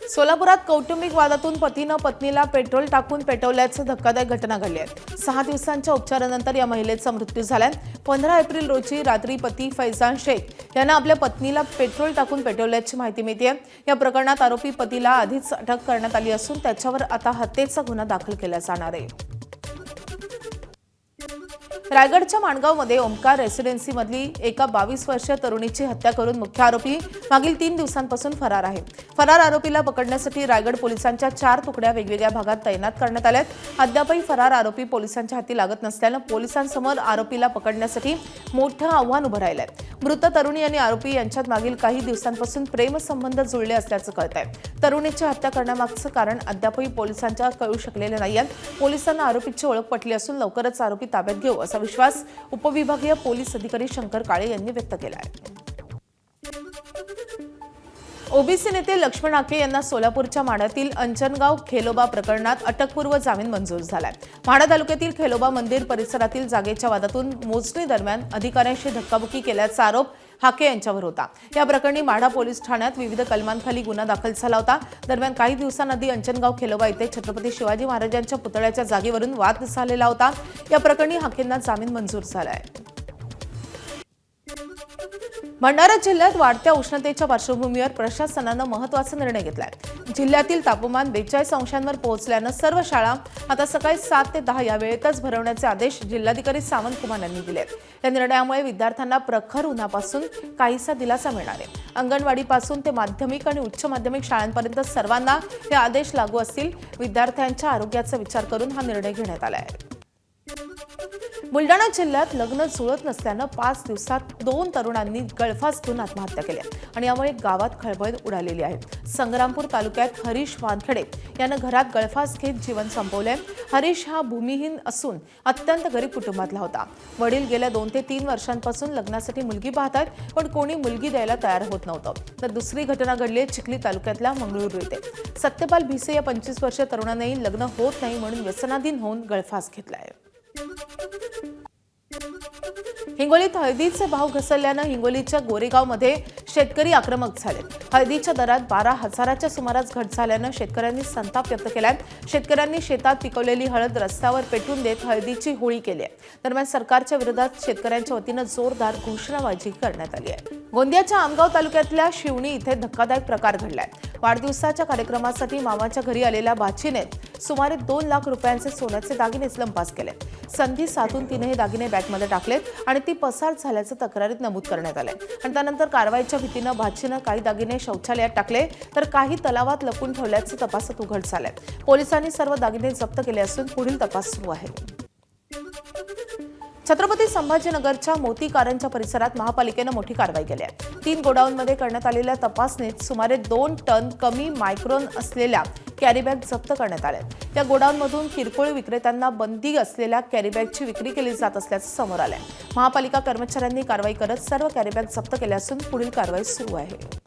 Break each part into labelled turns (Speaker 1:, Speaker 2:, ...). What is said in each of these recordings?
Speaker 1: सोलापुरात कौटुंबिक वादातून पतीनं पत्नीला पेट्रोल टाकून पेटवल्याची धक्कादायक घटना घडली आहे। 6 दिवसांच्या उपचारानंतर या महिलेचा मृत्यू झालाय। 15 एप्रिल रोजी रात्री पती फैजान शेख यांना आपल्या पत्नीला पेट्रोल टाकून पेटवल्याची माहिती मिळते। या प्रकरणात आरोपी पतीला आधीच अटक करण्यात आली असून त्याच्यावर आता हत्येचा गुन्हा दाखल केला जाणार आहे। रायगडच्या माणगावमध्ये ओमकार रेसिडेन्सीमधली एका 22 वर्षीय तरुणीची हत्या करून मुख्य आरोपी मागील 3 दिवसांपासून फरार आहे। फरार आरोपीला पकडण्यासाठी रायगड पोलिसांच्या 4 तुकड्या वेगवेगळ्या भागात तैनात करण्यात आल्यात। अद्यापही फरार आरोपी पोलिसांच्या हाती लागत नसल्याने पोलिसांसमोर आरोपीला पकडण्यासाठी मोठं आव्हान उभं राहिलंय। मृत तरुणी आणि आरोपी यांच्यात मागील काही दिवसांपासून प्रेमसंबंध जुळले असल्याचं कळतंय। तरुणीची हत्या करण्यामागचं कारण अद्यापही पोलिसांच्या कळू शकलेले नाहीये। पोलिसांना आरोपीची ओळख पटली असून लवकरच आरोपी ताब्यात घेऊ असा विश्वास उपविभागीय पोलीस अधिकारी शंकर काळे यांनी व्यक्त केला आहे। ओबीसी नेते लक्ष्मण आके यांना सोलापूरच्या माढ्यातील अंजनगाव खेलोबा प्रकरणात अटकपूर्व जामीन मंजूर झालाय। माढा तालुक्यातील खेलोबा मंदिर परिसरातील जागेच्या वादातून मोजणी दरम्यान अधिकाऱ्यांशी धक्काबुक्की केल्याचा आरोप हाके यांच्यावर होता। या प्रकरणी माढा पोलीस ठाण्यात विविध कलमांखाली गुन्हा दाखल झाला होता। दरम्यान काही दिवसांआधी अंजनगाव खेलोबा येथे छत्रपती शिवाजी महाराजांच्या पुतळ्याच्या जागेवरून वाद झालेला होता। या प्रकरणी हाकेंना जामीन मंजूर झालाय। भंडारा जिल्ह्यात वाढत्या उष्णतेच्या पार्श्वभूमीवर प्रशासनानं महत्त्वाचा निर्णय घेतलाय। जिल्ह्यातील तापमान 42 अंशांवर पोहोचल्यानं सर्व शाळा आता सकाळी 7 ते 10 या वेळेतच भरवण्याचे आदेश जिल्हाधिकारी सावंत कुमार यांनी दिलेत। या निर्णयामुळे विद्यार्थ्यांना प्रखर उन्हापासून काहीसा दिलासा मिळणार आहे। अंगणवाडीपासून ते माध्यमिक आणि उच्च माध्यमिक शाळांपर्यंत सर्वांना हे आदेश लागू असतील। विद्यार्थ्यांच्या आरोग्याचा विचार करून हा निर्णय घेण्यात आला आहे। बुलढाणा जिल्ह्यात लग्न जुळत नसल्यानं 5 दिवसात 2 तरुणांनी गळफास घेऊन आत्महत्या केल्या आणि यामुळे गावात खळबळ उडालेली आहे। संग्रामपूर तालुक्यात हरीश वानखेडे यानं घरात गळफास घेत जीवन संपवले। हरीश हा भूमिहीन असून अत्यंत गरीब कुटुंबातला होता। वडील गेल्या 2 ते 3 वर्षांपासून लग्नासाठी मुलगी पाहतात, पण कोणी मुलगी द्यायला तयार होत नव्हतं। तर दुसरी घटना घडली चिखली तालुक्यातल्या मंगळूर येथे। सत्यपाल भिसे या 25 वर्षीय तरुणानेही लग्न होत नाही म्हणून व्यसनाधीन होऊन गळफास घेतलाय। हिंगोलीत हळदीचे भाव घसरल्यानं हिंगोलीच्या गोरेगावमध्ये शेतकरी आक्रमक झाले। हळदीच्या दरात 12,000च्या सुमारास घट झाल्यानं शेतकऱ्यांनी संताप व्यक्त केलाय। शेतकऱ्यांनी शेतात पिकवलेली हळद रस्त्यावर पेटून देत हळदीची होळी केली आहे। दरम्यान सरकारच्या विरोधात शेतकऱ्यांच्या वतीनं जोरदार घोषणाबाजी करण्यात आली आहे। गोंदियाच्या आमगाव तालुक्यातल्या शिवणी इथे धक्कादायक प्रकार घडलाय। वाढदिवसाच्या कार्यक्रमासाठी मामाच्या घरी आलेल्या बाचीने सुमारे 2 लाख रुपयांचे सोन्याचे दागिने लंपास केले। संधी साधून तिने हे दागिने बॅगमध्ये टाकलेत आणि ती पसार झाल्याचं तक्रारीत नमूद करण्यात आलंय। आणि त्यानंतर कारवाईच्या भीतीनं बाचीनं काही दागिने शौचालयात टाकले तर काही तलावात लपून ठेवल्याचं तपासात उघड झालंय। पोलिसांनी सर्व दागिने जप्त केले असून पुढील तपास सुरू आहे। छत्रपती संभाजीनगरच्या मोती कारंजा परिसरात महापालिकेनं मोठी कारवाई केली आहे। 3 गोडाऊनमध्ये करण्यात आलेल्या तपासणीत सुमारे 2 टन कमी मायक्रॉन असलेल्या कॅरीबॅग जप्त करण्यात आल्या। या गोडाऊनमधून किरकोळ विक्रेत्यांना बंदी असलेल्या कॅरीबॅगची विक्री केली जात असल्याचं समोर आलंय। महापालिका कर्मचाऱ्यांनी कारवाई करत सर्व कॅरीबॅग जप्त केल्या असून पुढील कारवाई सुरू आहे।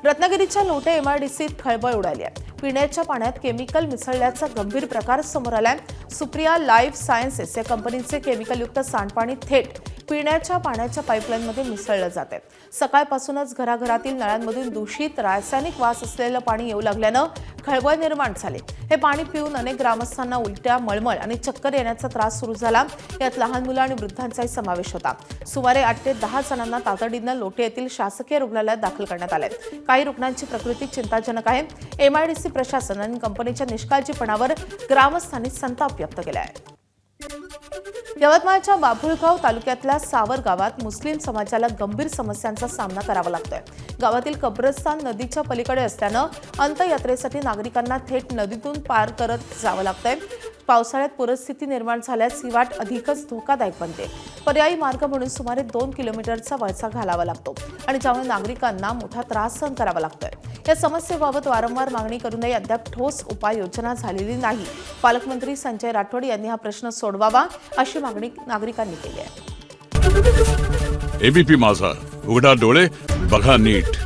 Speaker 1: रत्नागिरीच्या लोटे एमआयडीसीत खळबळ उडाली आहे। पिण्याच्या पाण्यात केमिकल मिसळल्याचा गंभीर प्रकार समोर आलाय। सुप्रिया लाईफ सायन्सेस या कंपनीचे केमिकलयुक्त सांडपाणी थेट पिण्याच्या पाण्याच्या पाईपलाईनमध्ये मिसळलं जात आहे। सकाळपासूनच घराघरातील नळांमधून दूषित रासायनिक वास असलेलं पाणी येऊ लागल्यानं खळबळ निर्माण झाली। हे पाणी पिऊन अनेक ग्रामस्थांना उलट्या, मळमळ आणि चक्कर येण्याचा त्रास सुरू झाला। यात लहान मुलं आणि वृद्धांचाही समावेश होता। सुमारे 8 ते 10 जणांना तातडीनं लोटे येथील शासकीय रुग्णालयात दाखल करण्यात आले। काही रुग्णांची प्रकृती चिंताजनक आहे। एमआयडीसी प्रशासन आणि कंपनीच्या निष्काळजीपणावर ग्रामस्थांनी संताप व्यक्त केला आहे। यवतमाळच्या बाभुळगाव तालुक्यातल्या सावर गावात मुस्लिम समाजाला गंभीर समस्यांचा सामना करावा लागतोय। गावातील कब्रस्तान नदीच्या पलीकडे असल्यानं अंत्ययात्रेसाठी नागरिकांना थेट नदीतून पार करत जावं लागतंय। पावसाळ्यात परिस्थिती निर्माण झाल्यास ही वाट अधिकच धोकादायक बनते। पर्यायी मार्ग म्हणून सुमारे 2 किलोमीटरचा वळसा घालावा लागतो आणि त्यामुळे नागरिकांना मोठा त्रास सहन करावा लागतोय। या समस्येबाबत वारंवार मागणी करूनही अद्याप ठोस उपाययोजना झालेली नाही। पालकमंत्री संजय राठोड यांनी हा प्रश्न सोडवावा अशी मागणी नागरिकांनी केली आहे।
Speaker 2: एबीपी माझा, उघडा डोळे बघा नीट।